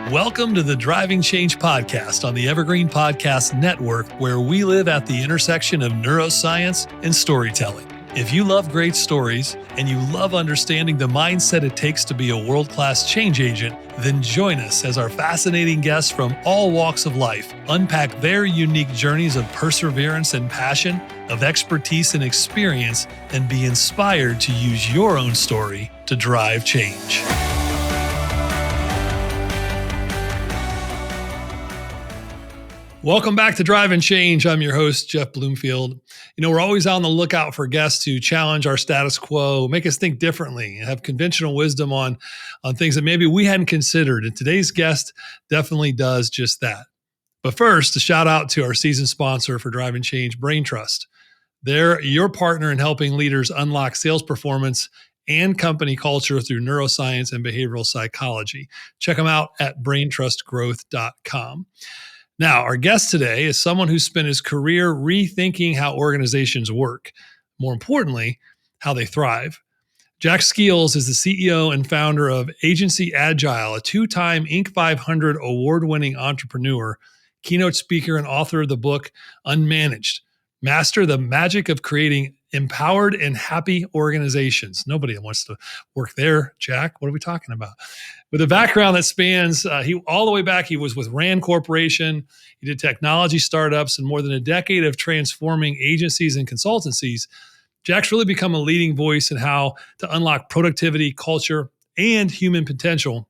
Welcome to the Driving Change podcast on the Evergreen Podcast Network, where we live at the intersection of neuroscience and storytelling. If you love great stories and you love understanding the mindset it takes to be a world-class change agent, then join us as our fascinating guests from all walks of life unpack their unique journeys of perseverance and passion, of expertise and experience, and be inspired to use your own story to drive change. Welcome back to Drive and Change. I'm your host, Jeff Bloomfield. We're always on the lookout for guests who challenge our status quo, make us think differently, and have conventional wisdom on things that maybe we hadn't considered. And today's guest definitely does just that. But first, a shout out to our season sponsor for Drive and Change, Brain Trust. They're your partner in helping leaders unlock sales performance and company culture through neuroscience and behavioral psychology. Check them out at braintrustgrowth.com. Now, our guest today is someone who spent his career rethinking how organizations work. More importantly, how they thrive. Jack Skeels is the CEO and founder of Agency Agile, a two-time Inc. 500 award-winning entrepreneur, keynote speaker, and author of the book Unmanaged: Master the Magic of Creating Empowered and Happy Organizations. Nobody wants to work there, Jack. What are we talking about? With a background that spans all the way back, he was with Rand Corporation. He did technology startups and more than a decade of transforming agencies and consultancies. Jack's really become a leading voice in how to unlock productivity, culture, and human potential.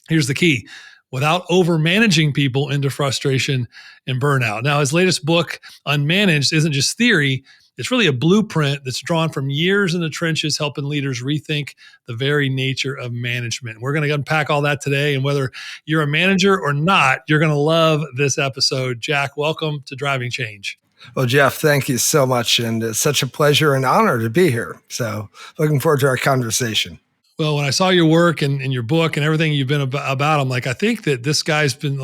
Here's the key: without over-managing people into frustration and burnout. Now, his latest book, Unmanaged, isn't just theory. It's really a blueprint that's drawn from years in the trenches, helping leaders rethink the very nature of management. We're going to unpack all that today, and whether you're a manager or not, you're going to love this episode. Jack, welcome to Driving Change. Well, Jeff, thank you so much, and it's such a pleasure and honor to be here. So looking forward to our conversation. Well, when I saw your work and your book and everything you've been about, I'm like, I think that this guy's been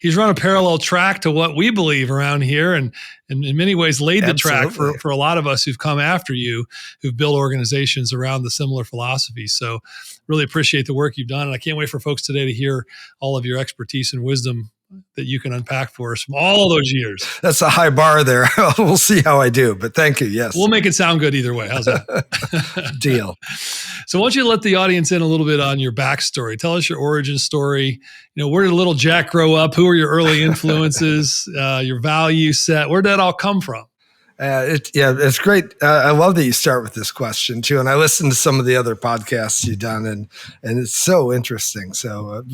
he's run a parallel track to what we believe around here, and in many ways laid the track for a lot of us who've come after you, who've built organizations around the similar philosophies. So really appreciate the work you've done. And I can't wait for folks today to hear all of your expertise and wisdom that you can unpack for us from all of those years. That's a high bar there. We'll see how I do, but thank you. Yes. We'll make it sound good either way. How's that? Deal. So I want you to let the audience in a little bit on your backstory. Tell us your origin story. Where did little Jack grow up? Who are your early influences? Your value set? Where did that all come from? It's great. I love that you start with this question too. And I listened to some of the other podcasts you've done, and it's so interesting. So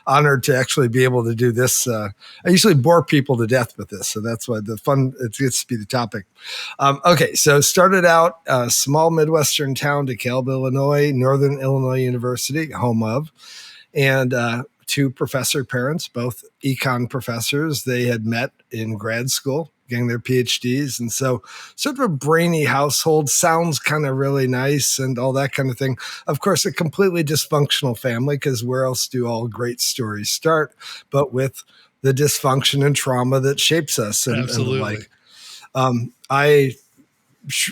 honored to actually be able to do this. I usually bore people to death with this, so that's why it gets to be the topic. Okay, so started out a small Midwestern town, DeKalb, Illinois, Northern Illinois University, home of, and two professor parents, both econ professors. They had met in grad school, getting their PhDs. And so sort of a brainy household, sounds kind of really nice and all that kind of thing. Of course, a completely dysfunctional family, because where else do all great stories start but with the dysfunction and trauma that shapes us and the like.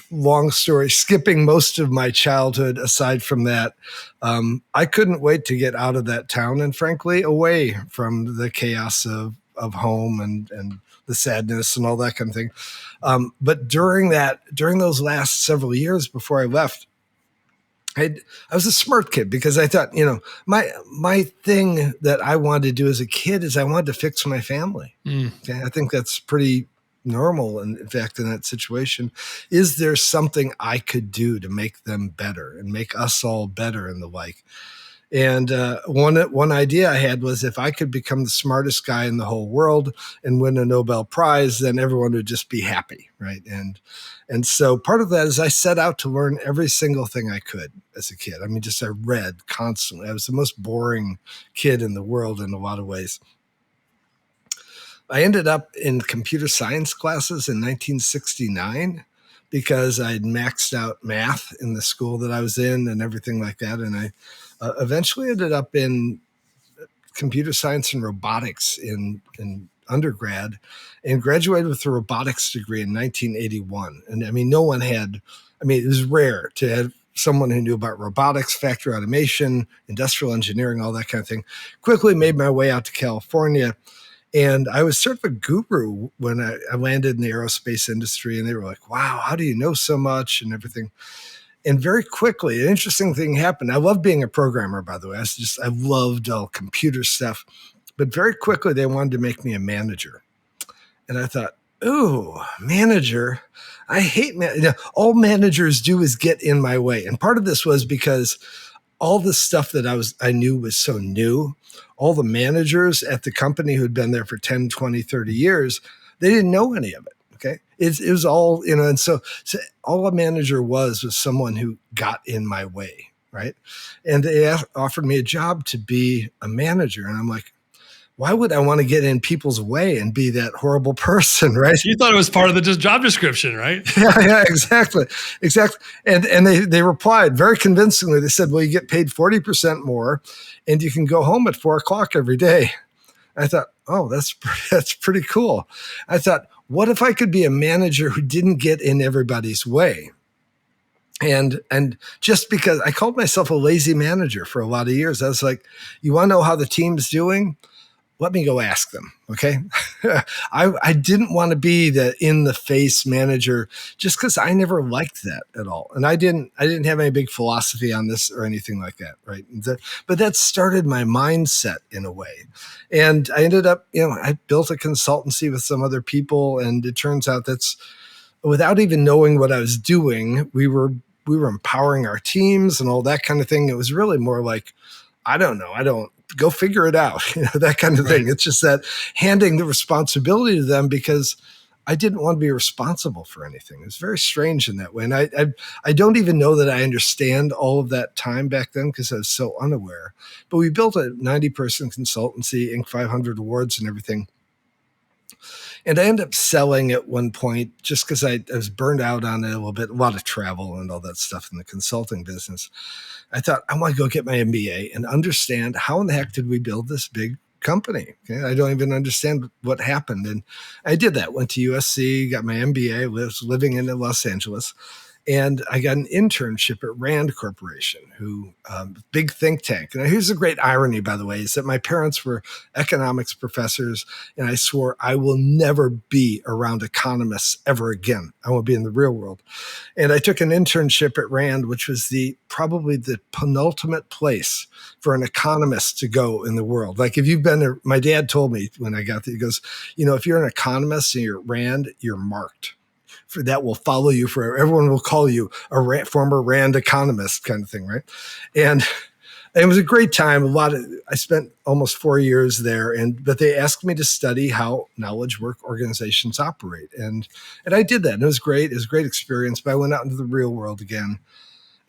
Long story, skipping most of my childhood aside from that, I couldn't wait to get out of that town and frankly away from the chaos of home and the sadness and all that kind of thing. But during those last several years before I left, I was a smart kid because I thought, my thing that I wanted to do as a kid is I wanted to fix my family. Okay? I think that's pretty normal. And in fact, in that situation, is there something I could do to make them better and make us all better and the like? And one idea I had was if I could become the smartest guy in the whole world and win a Nobel Prize, then everyone would just be happy, right? And so part of that is I set out to learn every single thing I could as a kid. I mean, I read constantly. I was the most boring kid in the world in a lot of ways. I ended up in computer science classes in 1969 because I'd maxed out math in the school that I was in and everything like that. And I eventually ended up in computer science and robotics in undergrad and graduated with a robotics degree in 1981. And I mean, it was rare to have someone who knew about robotics, factory automation, industrial engineering, all that kind of thing. Quickly made my way out to California. And I was sort of a guru when I landed in the aerospace industry, and they were like, wow, how do you know so much and everything? And very quickly, an interesting thing happened. I love being a programmer, by the way. I loved all computer stuff. But very quickly, they wanted to make me a manager. And I thought, ooh, manager. I hate all managers do is get in my way. And part of this was because all the stuff that I knew was so new. All the managers at the company who'd been there for 10, 20, 30 years, they didn't know any of it. Okay. It was all, and so all a manager was someone who got in my way. Right. And they offered me a job to be a manager. And I'm like, why would I want to get in people's way and be that horrible person, right? You thought it was part of the job description, right? Yeah, exactly. And they replied very convincingly. They said, well, you get paid 40% more and you can go home at 4:00 every day. I thought, oh, that's pretty cool. I thought, what if I could be a manager who didn't get in everybody's way? And just because I called myself a lazy manager for a lot of years, I was like, you want to know how the team's doing? Let me go ask them. Okay. I didn't want to be the in the face manager just because I never liked that at all. And I didn't have any big philosophy on this or anything like that. Right. But that started my mindset in a way. And I ended up, I built a consultancy with some other people. And it turns out that's without even knowing what I was doing, we were empowering our teams and all that kind of thing. It was really more like, I don't know. Go figure it out, that kind of thing. It's just that handing the responsibility to them because I didn't want to be responsible for anything. It's very strange in that way. And I don't even know that I understand all of that time back then because I was so unaware. But we built a 90-person consultancy, Inc. 500 awards and everything. And I ended up selling at one point just because I was burned out on it a little bit, a lot of travel and all that stuff in the consulting business. I thought, I want to go get my MBA and understand how in the heck did we build this big company? Okay? I don't even understand what happened. And I did that, went to USC, got my MBA, was living in Los Angeles. And I got an internship at Rand Corporation, who big think tank. Now, here's a great irony, by the way, is that my parents were economics professors, and I swore I will never be around economists ever again. I want to be in the real world. And I took an internship at Rand, which was probably the penultimate place for an economist to go in the world. Like if you've been, my dad told me when I got there, he goes, if you're an economist and you're at Rand, you're marked. For that will follow you forever. Everyone will call you a former Rand economist kind of thing, right? And it was a great time. I spent almost 4 years there, but they asked me to study how knowledge work organizations operate, and I did that. And it was great. It was a great experience. But I went out into the real world again,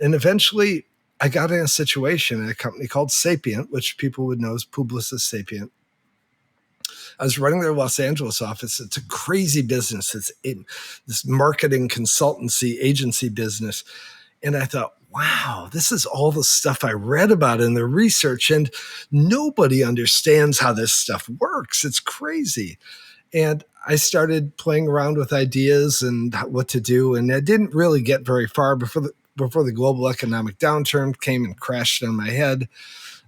and eventually I got in a situation at a company called Sapient, which people would know as Publicis Sapient. I was running their Los Angeles office. It's a crazy business. It's this marketing consultancy agency business. And I thought, wow, this is all the stuff I read about in the research, and nobody understands how this stuff works. It's crazy. And I started playing around with ideas and what to do. And I didn't really get very far before the global economic downturn came and crashed on my head.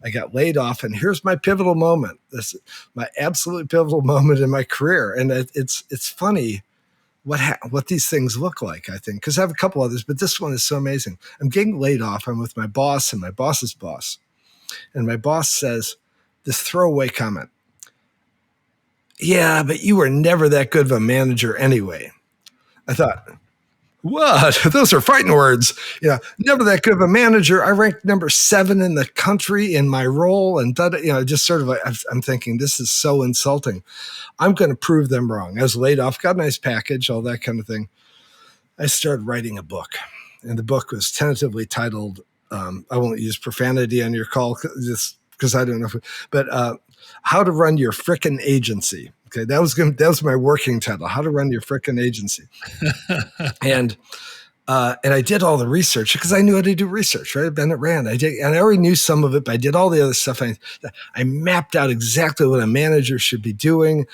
I got laid off, and here's my pivotal moment. This my absolutely pivotal moment in my career. And it's funny what these things look like, I think, because I have a couple others, but this one is so amazing. I'm getting laid off. I'm with my boss and my boss's boss. And my boss says this throwaway comment. Yeah, but you were never that good of a manager anyway. I thought, what? Those are fighting words. Never that good of a manager. I ranked number 7 in the country in my role. And, just sort of like, I'm thinking, this is so insulting. I'm going to prove them wrong. I was laid off, got a nice package, all that kind of thing. I started writing a book. And the book was tentatively titled, I won't use profanity on your call just because I don't know, but How to Run Your Frickin' Agency. Okay, that was my working title, How to Run Your Frickin' Agency. And I did all the research because I knew how to do research, right? I've been at Rand. And I already knew some of it, but I did all the other stuff. I mapped out exactly what a manager should be doing,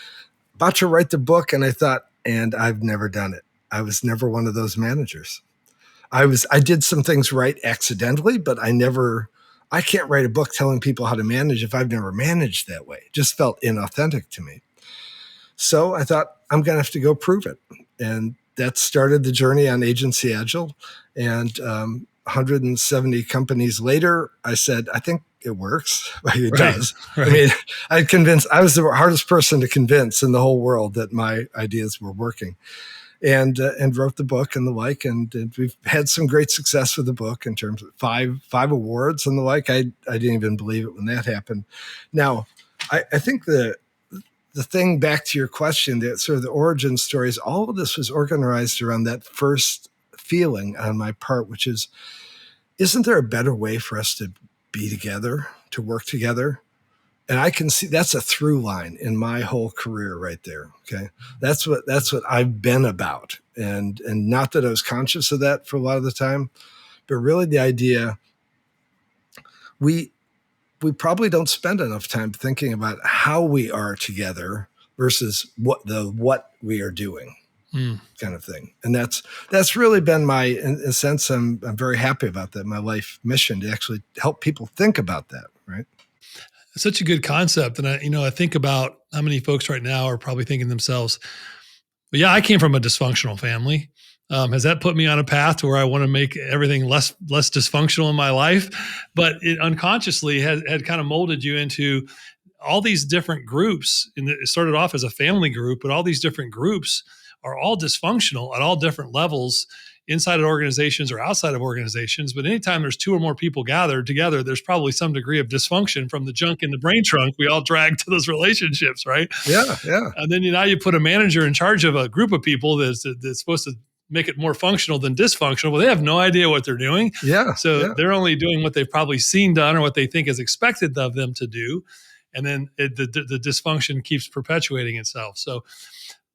about to write the book. And I thought, and I've never done it. I was never one of those managers. I did some things right accidentally, but I can't write a book telling people how to manage if I've never managed that way. It just felt inauthentic to me. So I thought, I'm going to have to go prove it. And that started the journey on Agency Agile. And 170 companies later, I said, I think it works. It does. Right. I mean, I was the hardest person to convince in the whole world that my ideas were working. And wrote the book and the like, and we've had some great success with the book in terms of five awards and the like. I didn't even believe it when that happened. Now, I think the thing, back to your question, that sort of the origin stories, all of this was organized around that first feeling on my part, which is, isn't there a better way for us to be together, to work together? And I can see that's a through line in my whole career right there. Okay. That's what I've been about. And not that I was conscious of that for a lot of the time, but really the idea, we probably don't spend enough time thinking about how we are together versus what we are doing, kind of thing. And that's really been my, in a sense, I'm very happy about that. My life mission to actually help people think about that. Right. Such a good concept. And I think about how many folks right now are probably thinking to themselves, well, yeah, I came from a dysfunctional family. Has that put me on a path to where I want to make everything less dysfunctional in my life? But it unconsciously had kind of molded you into all these different groups. And it started off as a family group, but all these different groups are all dysfunctional at all different levels, inside of organizations or outside of organizations. But anytime there's two or more people gathered together, there's probably some degree of dysfunction from the junk in the brain trunk we all drag to those relationships, right? Yeah, yeah. And then now you put a manager in charge of a group of people that's supposed to make it more functional than dysfunctional. Well, they have no idea what they're doing. Yeah. So they're only doing what they've probably seen done or what they think is expected of them to do. And then the dysfunction keeps perpetuating itself. So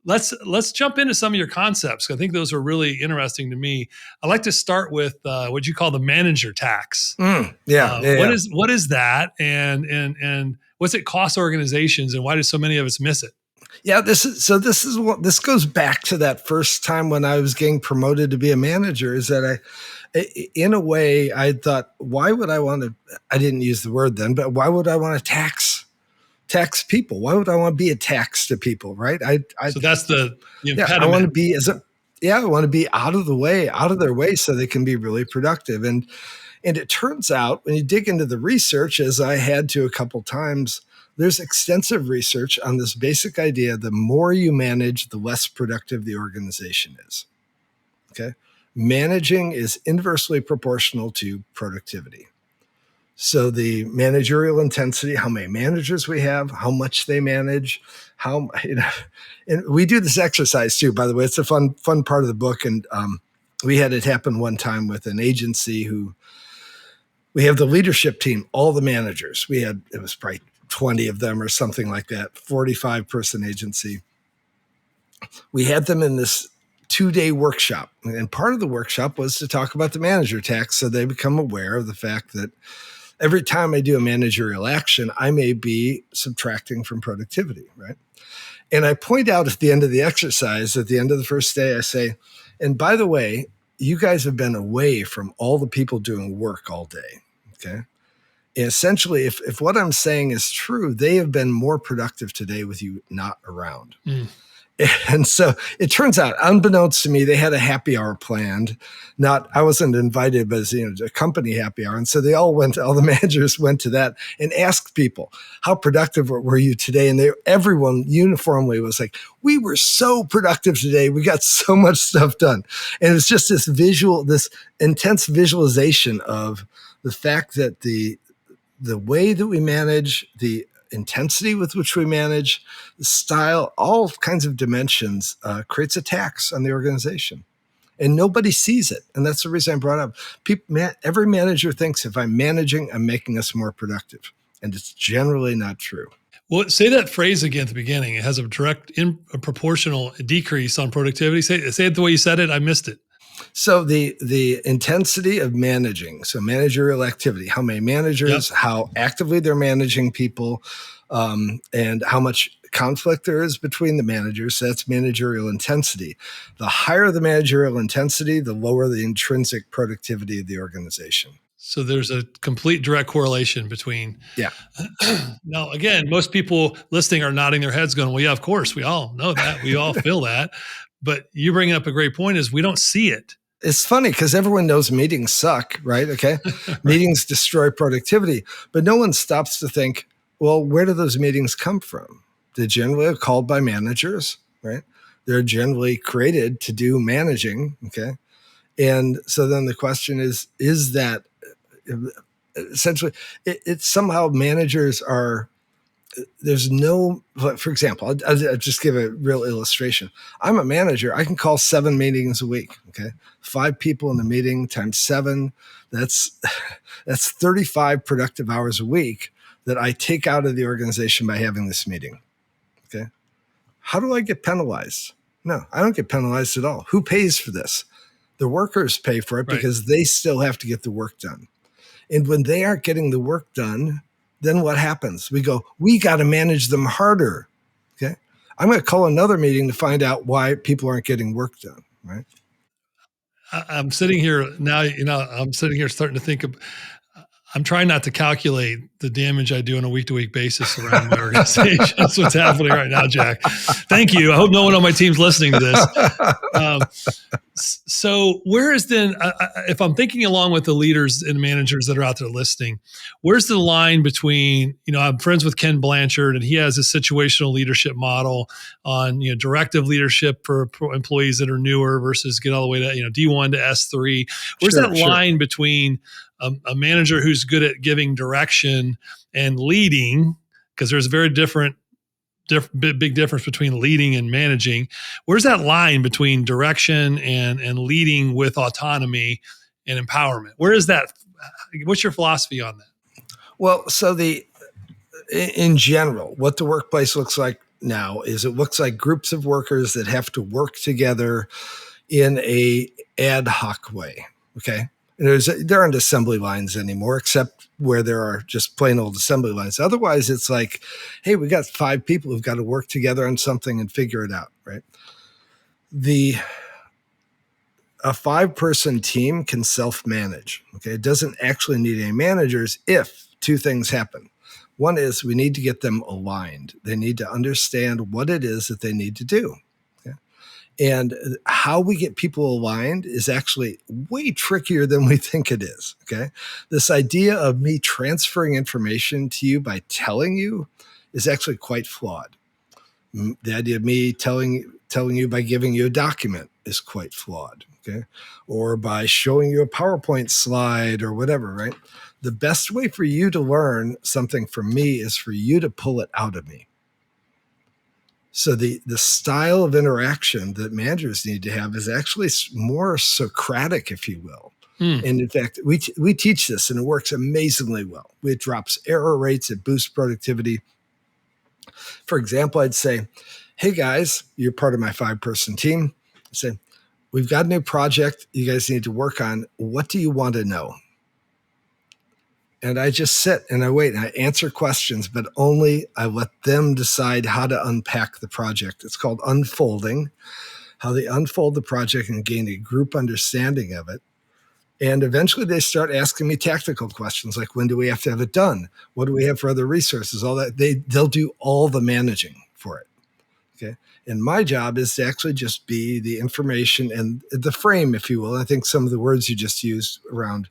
let's jump into some of your concepts. I think those are really interesting to me. I like to start with what you call the manager tax. What is that, and what's it cost organizations, and why do so many of us miss it? Yeah, this goes back to that first time when I was getting promoted to be a manager. Is that in a way, I thought, why would I want to? I didn't use the word then, but why would I want to tax people? Why would I want to be a tax to people? Right? So that's the impediment. I want to be I want to be out of their way, so they can be really productive. And it turns out when you dig into the research, as I had to a couple times, there's extensive research on this basic idea: the more you manage, the less productive the organization is. Okay, managing is inversely proportional to productivity. So the managerial intensity, how many managers we have, how much they manage, and we do this exercise too, by the way. It's a fun part of the book. And we had it happen one time with an agency we have the leadership team, all the managers. It was probably 20 of them or something like that, 45-person agency. We had them in this 2-day workshop. And part of the workshop was to talk about the manager tax, so they become aware of the fact that every time I do a managerial action, I may be subtracting from productivity, right? And I point out at the end of the exercise, at the end of the first day, I say, and by the way, you guys have been away from all the people doing work all day, okay? And essentially, if what I'm saying is true, they have been more productive today with you not around. And so it turns out, unbeknownst to me, they had a happy hour planned. I wasn't invited, but a company happy hour. And so all the managers went to that and asked people, how productive were you today? And everyone uniformly was like, we were so productive today. We got so much stuff done. And it's just this intense visualization of the fact that the way that we manage, the intensity with which we manage, the style, all kinds of dimensions creates a tax on the organization. And nobody sees it. And that's the reason I brought up. Every manager thinks if I'm managing, I'm making us more productive. And it's generally not true. Well, say that phrase again at the beginning. It has a direct proportional decrease on productivity. Say it the way you said it. I missed it. So the intensity of managing, so managerial activity, how many managers, how actively they're managing people, and how much conflict there is between the managers. So that's managerial intensity. The higher the managerial intensity, the lower the intrinsic productivity of the organization. So there's a complete direct correlation between. Yeah. Now, again, most people listening are nodding their heads going, well, yeah, of course, we all know that. We all feel that. But you bring up a great point is we don't see it. It's funny because everyone knows meetings suck, right? Okay. Right. Meetings destroy productivity, but no one stops to think, well, where do those meetings come from? They're generally called by managers, right? They're generally created to do managing. Okay. And so then the question is that essentially it's somehow managers are, there's no, for example, I'll just give a real illustration. I'm a manager. I can call 7 meetings a week. Okay. 5 people in the meeting times 7. That's 35 productive hours a week that I take out of the organization by having this meeting. Okay. How do I get penalized? No, I don't get penalized at all. Who pays for this? The workers pay for it because they still have to get the work done. And when they aren't getting the work done, then what happens? We go, we got to manage them harder. Okay. I'm going to call another meeting to find out why people aren't getting work done. Right. I'm sitting here now, I'm sitting here starting to think of, I'm trying not to calculate the damage I do on a week-to-week basis around my organization. That's what's happening right now, Jack. Thank you. I hope no one on my team's listening to this. So where is then, if I'm thinking along with the leaders and managers that are out there listening, where's the line between, I'm friends with Ken Blanchard, and he has a situational leadership model on, directive leadership for employees that are newer versus get all the way to, D1 to S3. Where's that line between a manager who's good at giving direction and leading, because there's a very big difference between leading and managing. Where's that line between direction and leading with autonomy and empowerment? Where is that? What's your philosophy on that? Well, so in general, what the workplace looks like now is it looks like groups of workers that have to work together in a ad hoc way. Okay. There aren't assembly lines anymore, except where there are just plain old assembly lines. Otherwise, it's like, hey, we got 5 people who've got to work together on something and figure it out, right? A 5-person team can self-manage. Okay, it doesn't actually need any managers if 2 things happen. One is we need to get them aligned. They need to understand what it is that they need to do. And how we get people aligned is actually way trickier than we think it is. Okay. This idea of me transferring information to you by telling you is actually quite flawed. The idea of me telling you by giving you a document is quite flawed. Okay. Or by showing you a PowerPoint slide or whatever, right? The best way for you to learn something from me is for you to pull it out of me. So the style of interaction that managers need to have is actually more Socratic, if you will. And in fact, we teach this and it works amazingly well. It drops error rates, it boosts productivity. For example, I'd say, hey guys, you're part of my 5-person team. I say, we've got a new project you guys need to work on. What do you want to know? And I just sit and I wait and I answer questions, but only I let them decide how to unpack the project. It's called unfolding, how they unfold the project and gain a group understanding of it. And eventually they start asking me tactical questions like, when do we have to have it done? What do we have for other resources? All that. They'll do all the managing for it. Okay. And my job is to actually just be the information and the frame, if you will. I think some of the words you just used around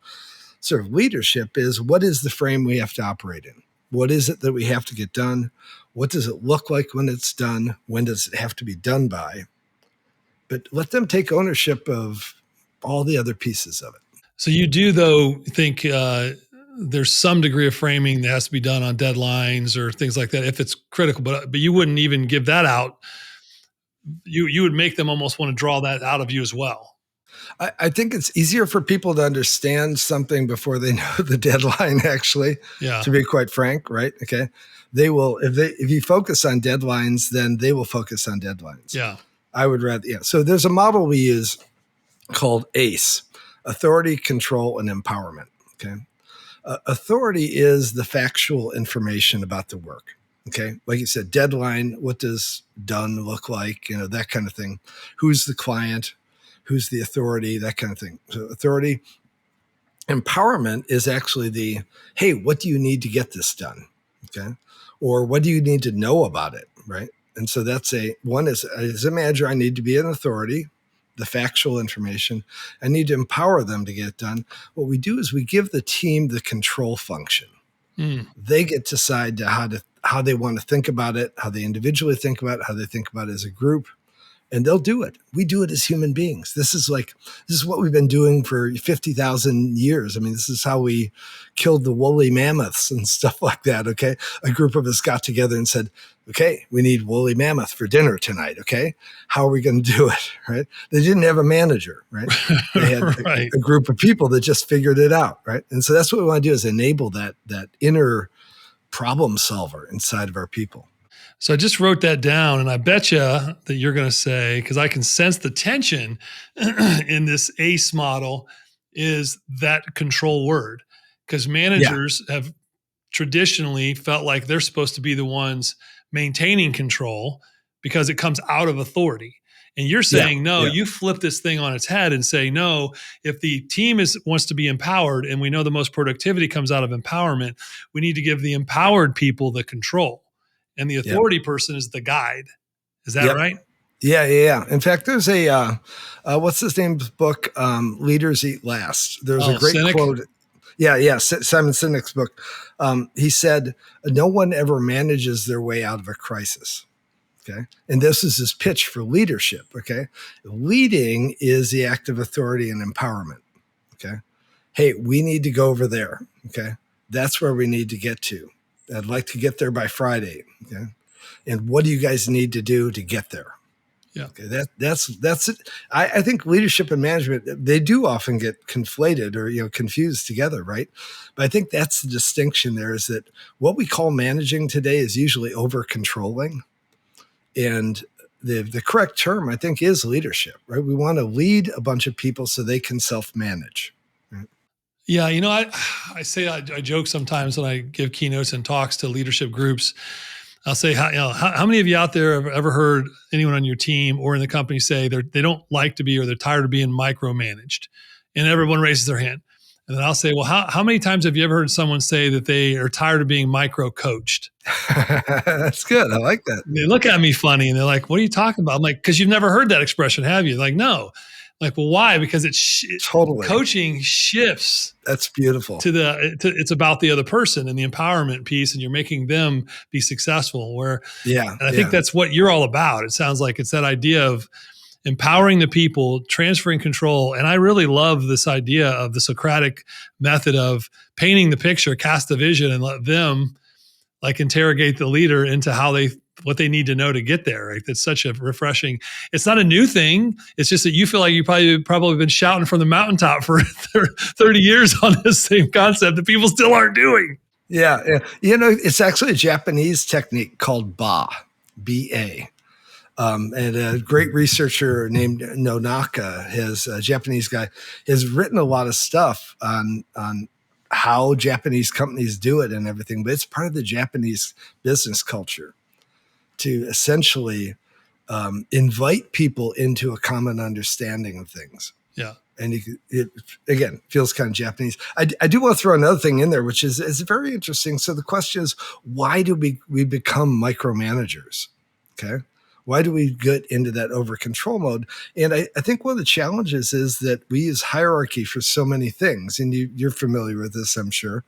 sort of leadership is, what is the frame we have to operate in? What is it that we have to get done? What does it look like when it's done? When does it have to be done by? But let them take ownership of all the other pieces of it. So you do, though, think there's some degree of framing that has to be done on deadlines or things like that if it's critical, but you wouldn't even give that out. You would make them almost want to draw that out of you as well. I think it's easier for people to understand something before they know the deadline, actually, to be quite frank, right? Okay. They will, if you focus on deadlines, then they will focus on deadlines. Yeah. I would rather, So there's a model we use called ACE, authority, control, and empowerment. Okay. Authority is the factual information about the work. Okay. Like you said, deadline, what does done look like? That kind of thing. Who's the client? Who's the authority? That kind of thing. So authority. Empowerment is actually hey, what do you need to get this done? Okay. Or what do you need to know about it? Right. And so that's one is, as a manager, I need to be an authority, the factual information. I need to empower them to get it done. What we do is we give the team the control function. They get to decide how they want to think about it, how they individually think about it, how they think about it as a group, and they'll do it. We do it as human beings. This is what we've been doing for 50,000 years. I mean, this is how we killed the woolly mammoths and stuff like that. Okay. A group of us got together and said, okay, we need woolly mammoth for dinner tonight. Okay. How are we going to do it? Right. They didn't have a manager, right? They had Right. a group of people that just figured it out. Right. And so that's what we want to do, is enable that inner problem solver inside of our people. So I just wrote that down, and I bet you that you're going to say, because I can sense the tension in this ACE model, is that control word. Because Yeah. managers have traditionally felt like they're supposed to be the ones maintaining control because it comes out of authority. And you're Yeah. saying, no, Yeah. you flip this thing on its head and say, no, if the team wants to be empowered, and we know the most productivity comes out of empowerment, we need to give the empowered people the control. And the Yep. authority person is the guide. Is that Yep. right? Yeah. In fact, there's what's his name's book? Leaders Eat Last. There's a Oh, great cynic. quote. Yeah. Simon Sinek's book. He said, no one ever manages their way out of a crisis. Okay. And this is his pitch for leadership. Okay. Leading is the act of authority and empowerment. Okay. Hey, we need to go over there. Okay. That's where we need to get to. I'd like to get there by Friday. Okay. And what do you guys need to do to get there? Yeah. Okay, that's it. I think leadership and management, they do often get conflated or confused together, right? But I think that's the distinction there, is that what we call managing today is usually over controlling, and the correct term, I think, is leadership, right? We want to lead a bunch of people so they can self-manage. Right? Yeah, I joke sometimes when I give keynotes and talks to leadership groups. I'll say, how many of you out there have ever heard anyone on your team or in the company say they don't like to be, or they're tired of being micromanaged? And everyone raises their hand. And then I'll say, well, how many times have you ever heard someone say that they are tired of being micro coached? That's good. I like that. They look at me funny and they're like, what are you talking about? I'm like, because you've never heard that expression, have you? Like, no. Like, well, why? Because Totally. coaching shifts. That's beautiful. It's about the other person and the empowerment piece, and you're making them be successful. And I think that's what you're all about. It sounds like it's that idea of empowering the people, transferring control. And I really love this idea of the Socratic method of painting the picture, cast the vision, and let them interrogate the leader into what they need to know to get there. Right? That's such a refreshing. It's not a new thing. It's just that you feel like you probably been shouting from the mountaintop for 30 years on this same concept that people still aren't doing. Yeah. It's actually a Japanese technique called B-A. And a great researcher named Nonaka, a Japanese guy, has written a lot of stuff on how Japanese companies do it and everything. But it's part of the Japanese business culture to essentially invite people into a common understanding of things. Yeah. And it again feels kind of Japanese. I do want to throw another thing in there, which is very interesting. So the question is, why do we become micromanagers? Okay. Why do we get into that over control mode? And I think one of the challenges is that we use hierarchy for so many things. And you're familiar with this, I'm sure.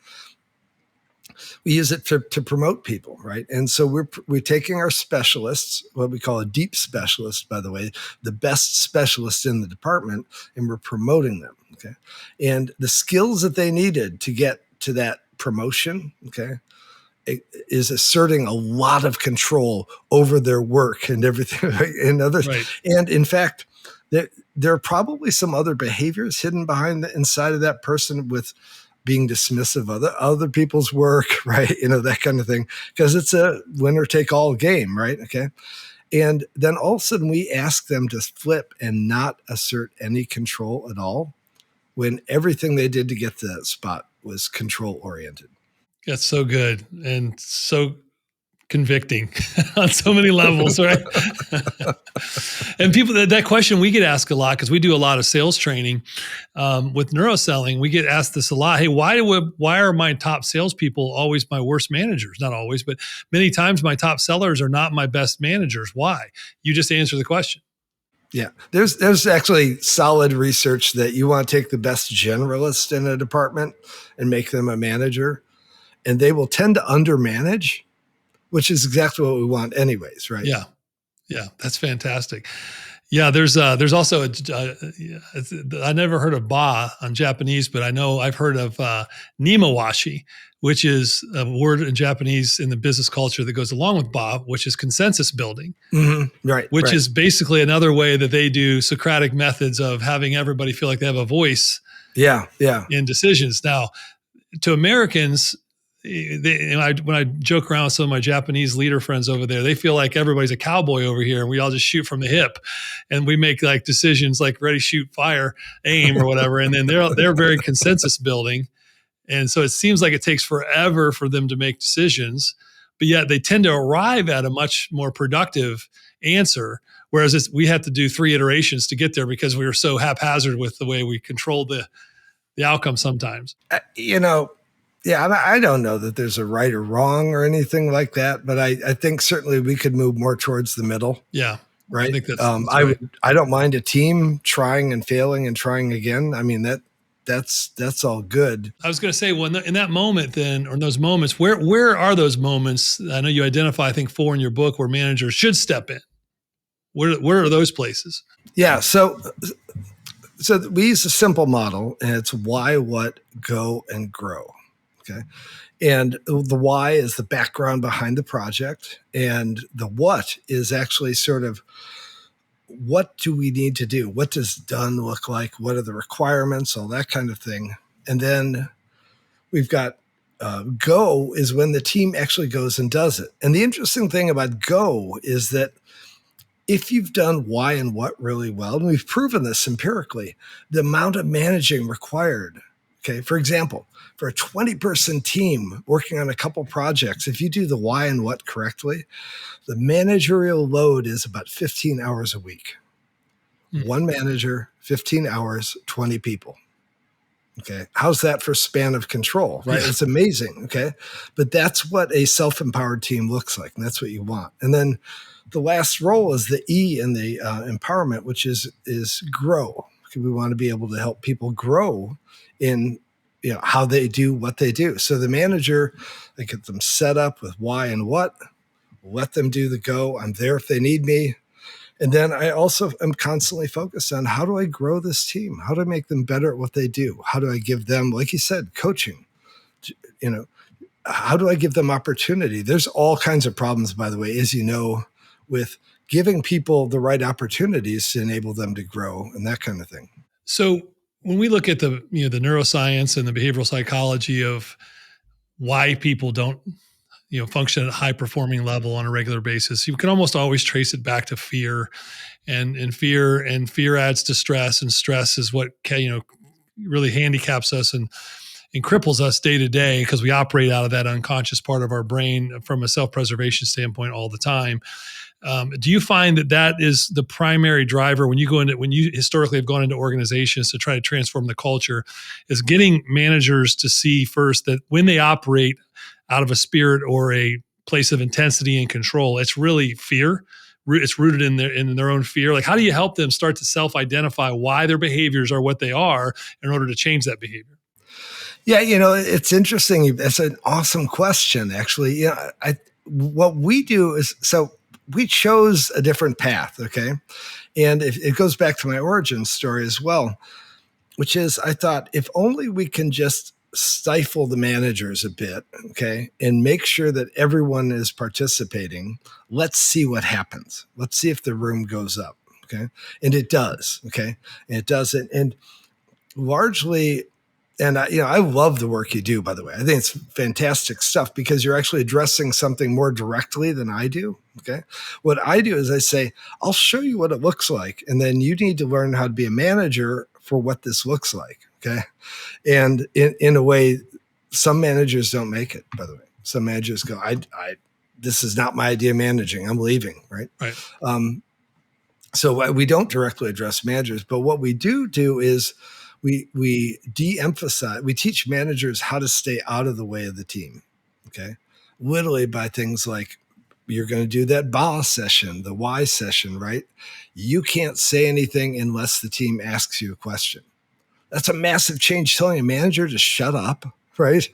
We use it to promote people, right? And so we're taking our specialists, what we call a deep specialist, by the way, the best specialist in the department, and we're promoting them, okay? And the skills that they needed to get to that promotion, okay, is asserting a lot of control over their work and everything, right? And others. Right. And in fact, there are probably some other behaviors hidden behind inside of that person, with being dismissive of other people's work, right? That kind of thing, because it's a winner take all game, right? Okay. And then all of a sudden we ask them to flip and not assert any control at all, when everything they did to get to that spot was control oriented. That's so good and so convicting on so many levels, right? And people, that question we get asked a lot because we do a lot of sales training with neuroselling. We get asked this a lot. Hey, why are my top salespeople always my worst managers? Not always, but many times my top sellers are not my best managers. Why? You just answer the question. Yeah, there's actually solid research that you want to take the best generalist in a department and make them a manager, and they will tend to undermanage, which is exactly what we want anyways, right? Yeah. Yeah, that's fantastic. Yeah, there's also I never heard of ba on Japanese, but I know I've heard of nimawashi, which is a word in Japanese in the business culture that goes along with ba, which is consensus building, Right, which right. is basically another way that they do Socratic methods of having everybody feel like they have a voice Yeah, in decisions. Now, to Americans, when I joke around with some of my Japanese leader friends over there, they feel like everybody's a cowboy over here, and we all just shoot from the hip, and we make like decisions like ready, shoot, fire, aim, or whatever. And then they're very consensus building, and so it seems like it takes forever for them to make decisions, but yet they tend to arrive at a much more productive answer. Whereas we have to do 3 iterations to get there because we were so haphazard with the way we control the outcome sometimes. Yeah, I don't know that there's a right or wrong or anything like that, but I think certainly we could move more towards the middle. Yeah, right. I think that's right. I don't mind a team trying and failing and trying again. I mean that's all good. I was going to say, well, in that moment, then, or in those moments, where are those moments? I know you identify, I think, 4 in your book where managers should step in. Where are those places? Yeah, so we use a simple model, and it's why, what, go, and grow. Okay. And the why is the background behind the project. And the what is actually sort of what do we need to do? What does done look like? What are the requirements? All that kind of thing. And then we've got go is when the team actually goes and does it. And the interesting thing about go is that if you've done why and what really well, and we've proven this empirically, the amount of managing required. Okay. For example, for a 20-person team working on a couple projects, if you do the why and what correctly, the managerial load is about 15 hours a week. One manager, 15 hours, 20 people. Okay. How's that for span of control, right? Yeah. It's amazing. Okay. But that's what a self-empowered team looks like. And that's what you want. And then the last role is the E in the empowerment, which is grow. We want to be able to help people grow in how they do what they do. So the manager, I get them set up with why and what, let them do the go. I'm there if they need me. And then I also am constantly focused on how do I grow this team? How do I make them better at what they do? How do I give them, like you said, coaching? How do I give them opportunity? There's all kinds of problems, by the way, as you know, with giving people the right opportunities to enable them to grow and that kind of thing. So when we look at the neuroscience and the behavioral psychology of why people don't function at a high performing level on a regular basis, you can almost always trace it back to fear, and fear adds to stress, and stress is what really handicaps us and cripples us day to day because we operate out of that unconscious part of our brain from a self-preservation standpoint all the time. Do you find that is the primary driver when you historically have gone into organizations to try to transform the culture, is getting managers to see first that when they operate out of a spirit or a place of intensity and control, it's really fear. It's rooted in their own fear. Like, how do you help them start to self-identify why their behaviors are what they are in order to change that behavior? Yeah, it's interesting. That's an awesome question, actually. What we do is, so we chose a different path, okay? And it goes back to my origin story as well, which is I thought if only we can just stifle the managers a bit, okay, and make sure that everyone is participating, let's see what happens. Let's see if the room goes up, okay? And it does, okay? And it does it. And largely, and I love the work you do, by the way. I think it's fantastic stuff because you're actually addressing something more directly than I do. Okay. What I do is I say, I'll show you what it looks like. And then you need to learn how to be a manager for what this looks like. Okay. And in a way, some managers don't make it, by the way. Some managers go, this is not my idea of managing. I'm leaving, right? Right. So we don't directly address managers, but what we do is we de-emphasize. We teach managers how to stay out of the way of the team. Okay, literally by things like you're going to do that boss session, the why session, right? You can't say anything unless the team asks you a question. That's a massive change, telling a manager to shut up, right?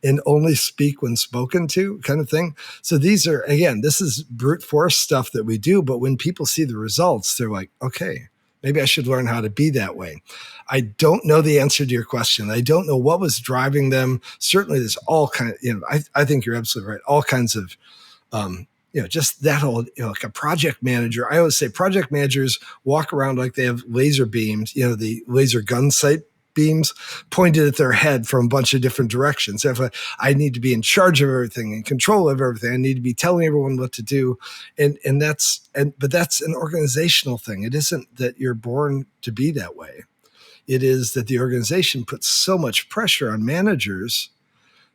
And only speak when spoken to, kind of thing. So these are, again, this is brute force stuff that we do. But when people see the results, they're like, okay, maybe I should learn how to be that way. I don't know the answer to your question. I don't know what was driving them. Certainly there's all kinds, I think you're absolutely right. All kinds of, just that whole, like a project manager. I always say project managers walk around like they have laser beams, the laser gun sight beams pointed at their head from a bunch of different directions. If I need to be in charge of everything and control of everything, I need to be telling everyone what to do. But that's an organizational thing. It isn't that you're born to be that way. It is that the organization puts so much pressure on managers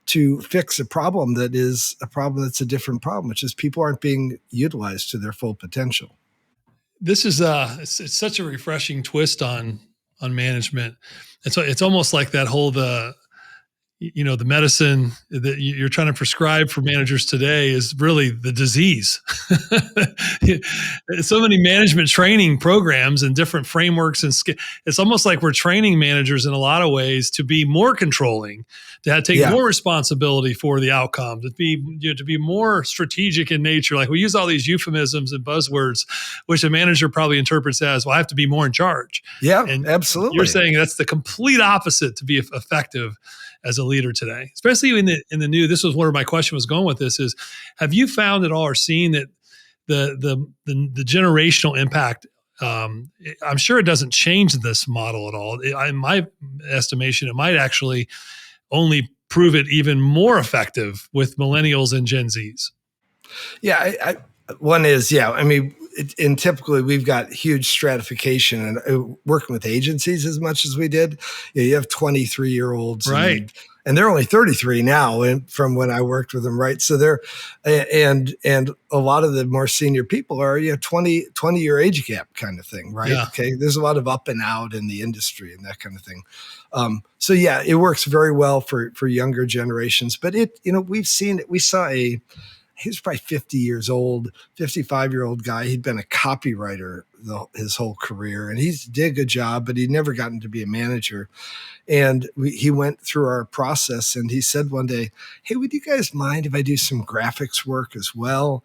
to fix a problem that is a problem that's a different problem, which is people aren't being utilized to their full potential. This is it's such a refreshing twist on management. And so it's almost like that whole the medicine that you're trying to prescribe for managers today is really the disease. So many management training programs and different frameworks it's almost like we're training managers in a lot of ways to be more controlling, to take more responsibility for the outcome, to be more strategic in nature. Like we use all these euphemisms and buzzwords, which a manager probably interprets as, well, I have to be more in charge. Yeah, and absolutely. You're saying that's the complete opposite to be effective as a leader today, especially in the new. This was where my question was going with this: is have you found at all or seen that the generational impact? I'm sure it doesn't change this model at all. In my estimation, it might actually only prove it even more effective with millennials and Gen Zs. Yeah, one is, I mean, and typically we've got huge stratification and working with agencies as much as we did. You have 23-year-olds, right? And they're only 33 now, and from when I worked with them, right? So they're and a lot of the more senior people are 20-year age gap kind of thing, right? Yeah. Okay, there's a lot of up and out in the industry and that kind of thing. So yeah, it works very well for younger generations. But we've seen it. We saw he was probably 50 years old, 55-year-old guy. He'd been a copywriter his whole career, and he did a good job, but he'd never gotten to be a manager. And he went through our process, and he said one day, hey, would you guys mind if I do some graphics work as well?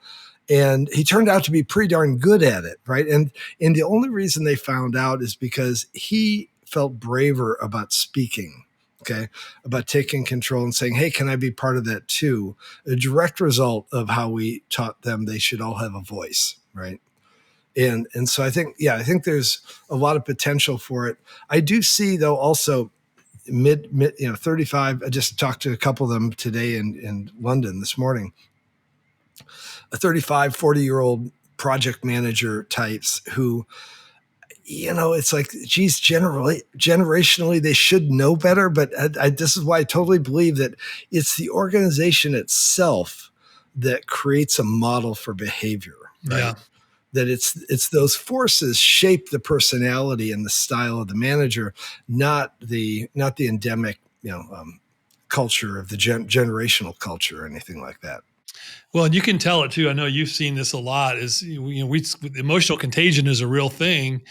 And he turned out to be pretty darn good at it, right? And the only reason they found out is because he felt braver about speaking. Okay, about taking control and saying, hey, can I be part of that too? A direct result of how we taught them they should all have a voice, right? And so I think there's a lot of potential for it. I do see, though, also mid 35. I just talked to a couple of them today in London this morning. A 35, 40-year-old project manager types who, it's like, geez, generationally, they should know better. But this is why I totally believe that it's the organization itself that creates a model for behavior. Right? Yeah. That it's those forces shape the personality and the style of the manager, not the endemic, culture of the generational culture or anything like that. Well, and you can tell it too. I know you've seen this a lot. Emotional contagion is a real thing.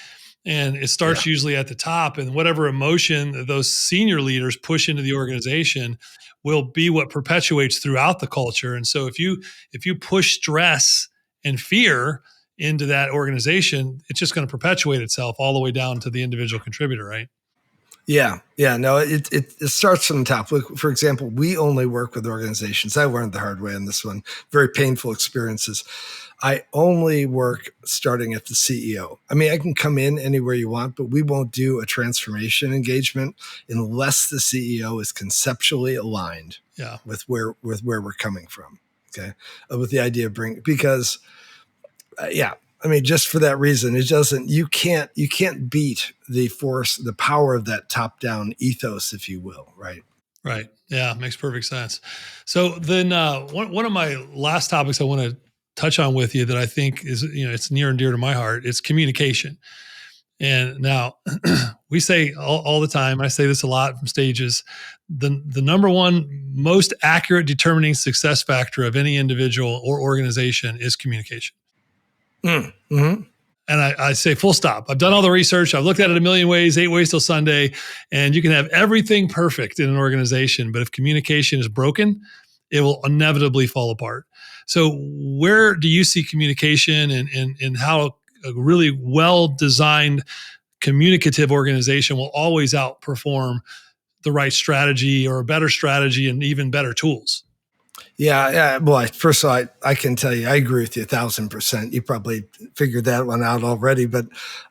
And it starts usually at the top, and whatever emotion those senior leaders push into the organization will be what perpetuates throughout the culture. And so if you push stress and fear into that organization, it's just going to perpetuate itself all the way down to the individual contributor, right? Yeah. No, it starts from the top. Look, for example, we only work with organizations. I learned the hard way on this one. Very painful experiences. I only work starting at the CEO. I mean, I can come in anywhere you want, but we won't do a transformation engagement unless the CEO is conceptually aligned with where we're coming from. Okay, with the idea of because I mean, just for that reason, you can't beat the power of that top down ethos, if you will, right? Right. Yeah, makes perfect sense. So then, one of my last topics I want to touch on with you that I think is, it's near and dear to my heart. It's communication. And now we say all the time, I say this a lot from stages, the number one most accurate determining success factor of any individual or organization is communication. Mm-hmm. And I say full stop. I've done all the research. I've looked at it a million ways, 8 ways till Sunday. And you can have everything perfect in an organization, but if communication is broken, it will inevitably fall apart. So where do you see communication and how a really well-designed communicative organization will always outperform the right strategy or a better strategy and even better tools? Yeah, yeah. Well, first of all, I can tell you, I agree with you 1,000%. You probably figured that one out already. But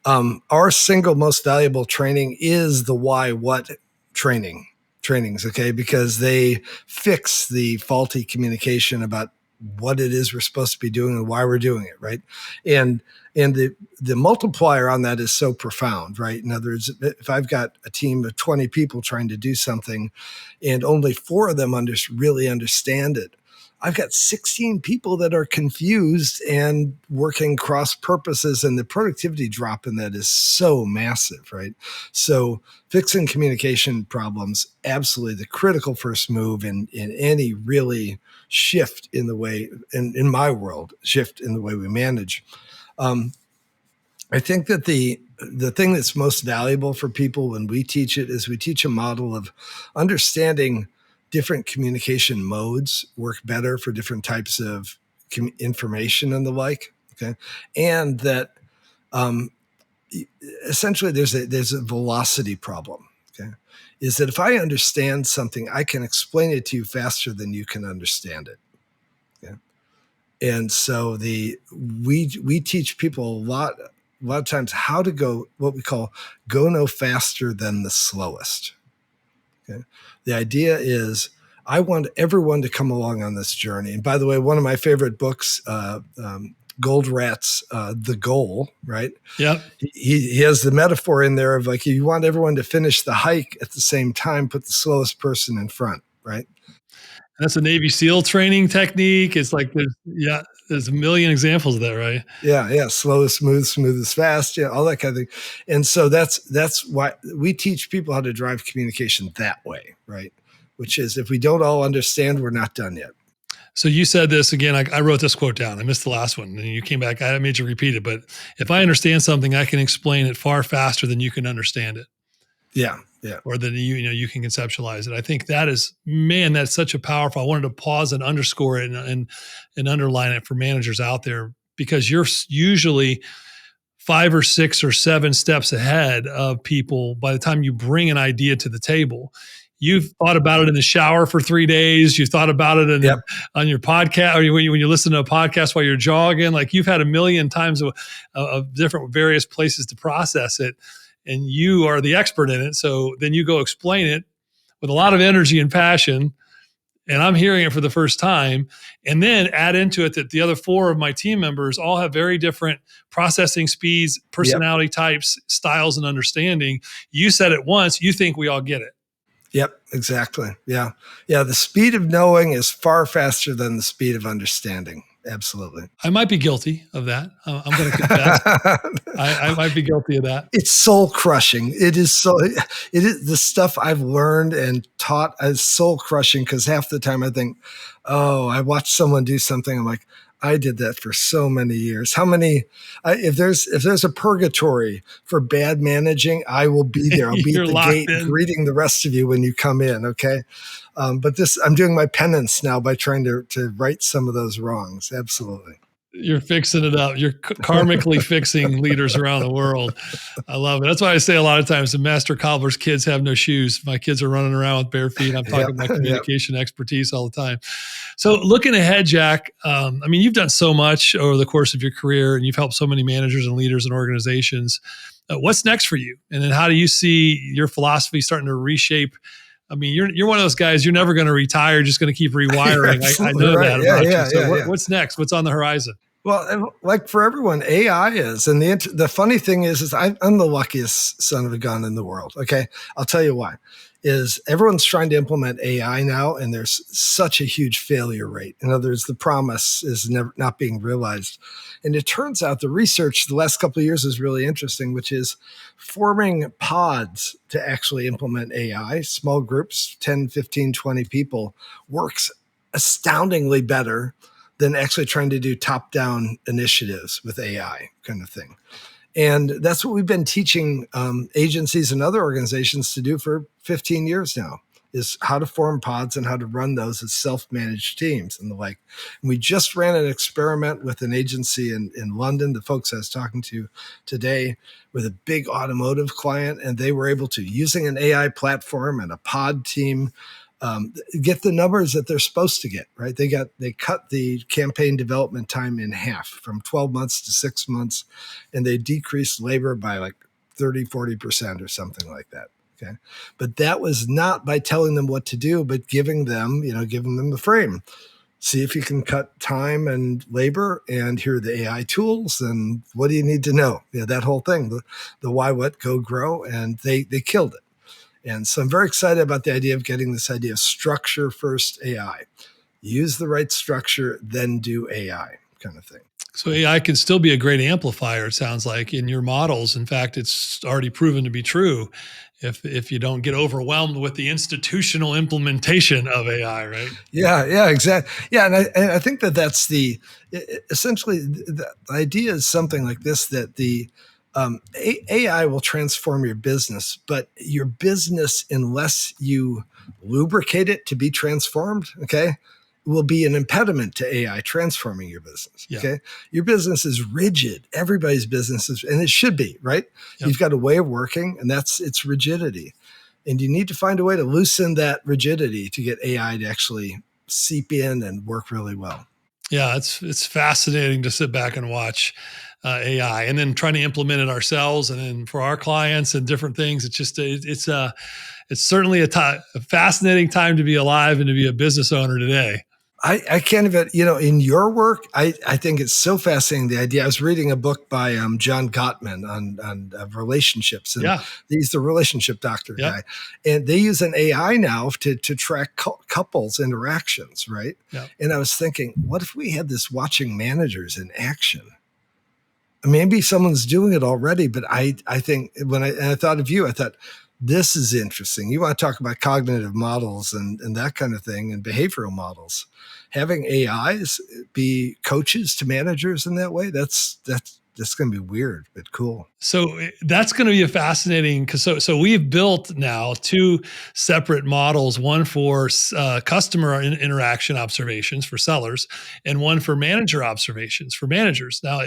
our single most valuable training is the why what trainings, okay? Because they fix the faulty communication about what it is we're supposed to be doing and why we're doing it, right? And the multiplier on that is so profound, right? In other words, if I've got a team of 20 people trying to do something and only 4 of them really understand it, I've got 16 people that are confused and working cross purposes, and the productivity drop in that is so massive, right? So fixing communication problems, absolutely the critical first move in any really shift in the way, in my world, shift in the way we manage. I think that the thing that's most valuable for people when we teach it is we teach a model of understanding different communication modes work better for different types of information and the like. Okay, and that essentially there's a velocity problem. Okay, is that if I understand something, I can explain it to you faster than you can understand it. Okay, and so we teach people a lot of times how to go what we call go no faster than the slowest. Okay. The idea is I want everyone to come along on this journey. And by the way, one of my favorite books, Goldrat's The Goal, right? Yeah. He has the metaphor in there of like, you want everyone to finish the hike at the same time, put the slowest person in front, right? That's a Navy SEAL training technique. It's like there's a million examples of that, right? Yeah. Slow is smooth, smooth is fast, yeah, all that kind of thing. And so that's why we teach people how to drive communication that way, right? Which is if we don't all understand, we're not done yet. So you said this again. I wrote this quote down. I missed the last one, and you came back. I made you repeat it. But if I understand something, I can explain it far faster than you can understand it. Yeah. Or than you can conceptualize it. I think that's such a powerful. I wanted to pause and underscore it and underline it for managers out there, because you're usually 5 or 6 or 7 steps ahead of people by the time you bring an idea to the table. You've thought about it in the shower for 3 days. You've thought about it on your podcast, or when you listen to a podcast while you're jogging. Like, you've had a million times of different various places to process it, and you are the expert in it. So then you go explain it with a lot of energy and passion, and I'm hearing it for the first time. And then add into it that the other 4 of my team members all have very different processing speeds, personality types, styles, and understanding. You said it once, you think we all get it. Yep, exactly. Yeah. The speed of knowing is far faster than the speed of understanding. Absolutely. I might be guilty of that. I'm going to confess. I might be guilty of that. It's soul crushing. It is the stuff I've learned and taught is soul crushing, because half the time I think, oh, I watched someone do something. I'm like, I did that for so many years. How many? If there's a purgatory for bad managing, I will be there. I'll be at the gate greeting the rest of you when you come in. Okay, but I'm doing my penance now by trying to right some of those wrongs. Absolutely. You're fixing it up. You're karmically fixing leaders around the world. I love it. That's why I say a lot of times the master cobbler's kids have no shoes. My kids are running around with bare feet. I'm talking about communication expertise all the time. So looking ahead, Jack, you've done so much over the course of your career, and you've helped so many managers and leaders and organizations. What's next for you? And then how do you see your philosophy starting to reshape? You're one of those guys, you're never going to retire, just going to keep rewiring. I know that about you. So what's next? What's on the horizon? Well, like for everyone, AI is. And the funny thing is I'm the luckiest son of a gun in the world. Okay. I'll tell you why. is everyone's trying to implement AI now, and there's such a huge failure rate. In other words, the promise is never not being realized. And it turns out the research the last couple of years is really interesting, which is forming pods to actually implement AI, small groups, 10, 15, 20 people, works astoundingly better than actually trying to do top-down initiatives with AI kind of thing. And that's what we've been teaching agencies and other organizations to do for 15 years now, is how to form pods and how to run those as self-managed teams and the like. And we just ran an experiment with an agency in London, the folks I was talking to today, with a big automotive client, and they were able to, using an AI platform and a pod team, get the numbers that they're supposed to get, right? They cut the campaign development time in half, from 12 months to 6 months, and they decreased labor by like 30, 40% or something like that. Okay. But that was not by telling them what to do, but giving them the frame. See if you can cut time and labor, and here are the AI tools, and what do you need to know? That whole thing, the why, what, go, grow, and they killed it. And so I'm very excited about the idea of getting this idea of structure first AI. Use the right structure, then do AI kind of thing. So AI can still be a great amplifier, it sounds like, in your models. In fact, it's already proven to be true if you don't get overwhelmed with the institutional implementation of AI, right? Yeah, exactly. Yeah, and I think that's essentially the idea is something like this, that the AI will transform your business, but your business, unless you lubricate it to be transformed, okay, will be an impediment to AI transforming your business. Yeah. Okay. Your business is rigid. Everybody's business is, and it should be, right? Yep. You've got a way of working, and that's its rigidity. And you need to find a way to loosen that rigidity to get AI to actually seep in and work really well. Yeah, it's fascinating to sit back and watch AI, and then trying to implement it ourselves, and then for our clients and different things. It's just it's certainly a fascinating time to be alive and to be a business owner today. I can't even, in your work, I think it's so fascinating, the idea. I was reading a book by John Gottman on relationships, and Yeah. he's the relationship doctor Yep. guy. And they use an AI now to track couples interactions, right? Yep. And I was thinking, what if we had this watching managers in action? Maybe someone's doing it already, but I think when I thought of you, I thought, this is interesting. You want to talk about cognitive models and that kind of thing, and behavioral models. Having AIs be coaches to managers in that way, that's going to be weird, but cool. So that's going to be a fascinating, because so we've built now two separate models, one for customer interaction observations for sellers, and one for manager observations for managers. Now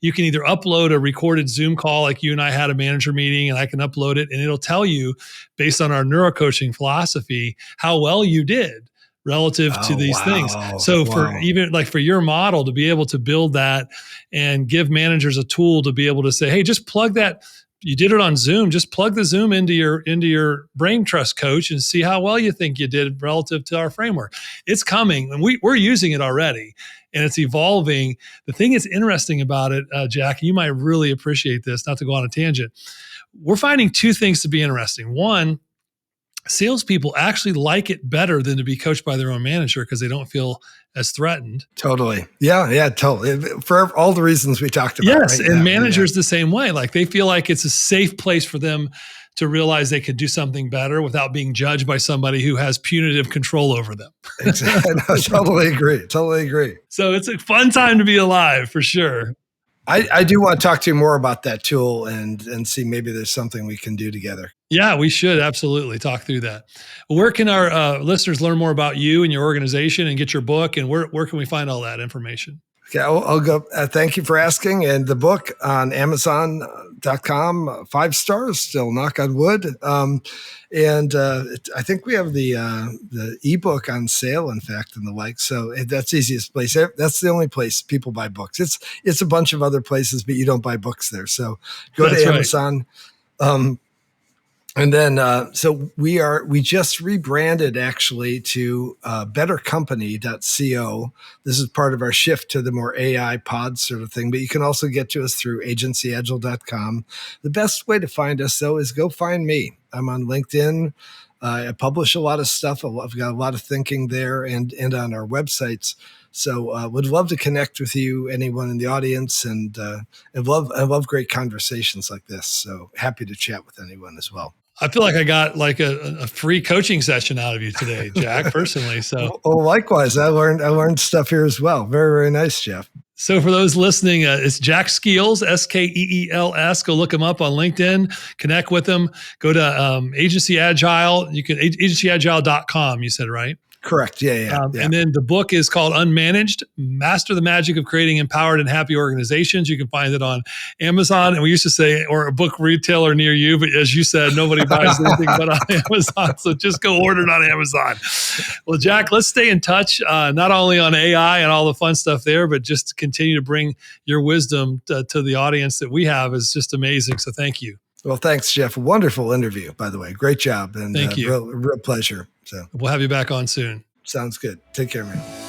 you can either upload a recorded Zoom call, like you and I had a manager meeting, and I can upload it, and it'll tell you, based on our neurocoaching philosophy, how well you did relative to these things. So for even like for your model to be able to build that and give managers a tool to be able to say, hey, just plug that. You did it on Zoom. Just plug the Zoom into your brain trust coach and see how well you think you did relative to our framework. It's coming, and we're using it already, and it's evolving. The thing that's interesting about it, Jack, you might really appreciate this, not to go on a tangent. We're finding two things to be interesting. One, salespeople actually like it better than to be coached by their own manager, because they don't feel as threatened. Totally. Yeah, totally. For all the reasons we talked about. Yes. Right? And managers the same way. Like, they feel like it's a safe place for them to realize they could do something better without being judged by somebody who has punitive control over them. Exactly. I totally agree. So it's a fun time to be alive, for sure. I do want to talk to you more about that tool and see maybe there's something we can do together. Yeah, we should absolutely talk through that. Where can our listeners learn more about you and your organization and get your book? And where can we find all that information? Okay, I'll go. Thank you for asking. And the book on Amazon.com, 5 stars, still, knock on wood. I think we have the ebook on sale, in fact, and the like. So that's the easiest place. That's the only place people buy books. It's a bunch of other places, but you don't buy books there. So go to Amazon. Right. And then, so we just rebranded actually to bettercompany.co. This is part of our shift to the more AI pod sort of thing, but you can also get to us through agencyagile.com. The best way to find us, though, is go find me. I'm on LinkedIn. I publish a lot of stuff. I've got a lot of thinking there and on our websites. So would love to connect with you, anyone in the audience, and I love great conversations like this. So happy to chat with anyone as well. I feel like I got like a free coaching session out of you today, Jack, personally. So, well, likewise, I learned stuff here as well. Very, very nice, Jeff. So for those listening, it's Jack Skeels, Skeels. Go look him up on LinkedIn, connect with him. Go to Agency Agile. You can agencyagile.com, you said, right? Correct. Yeah. And then the book is called Unmanaged, Master the Magic of Creating Empowered and Happy Organizations. You can find it on Amazon. And we used to say, or a book retailer near you, but as you said, nobody buys anything but on Amazon. So just go order it on Amazon. Well, Jack, let's stay in touch, not only on AI and all the fun stuff there, but just to continue to bring your wisdom to the audience that we have is just amazing. So thank you. Well, thanks, Jeff. Wonderful interview, by the way. Great job. And thank you. Real pleasure. So we'll have you back on soon. Sounds good. Take care, man.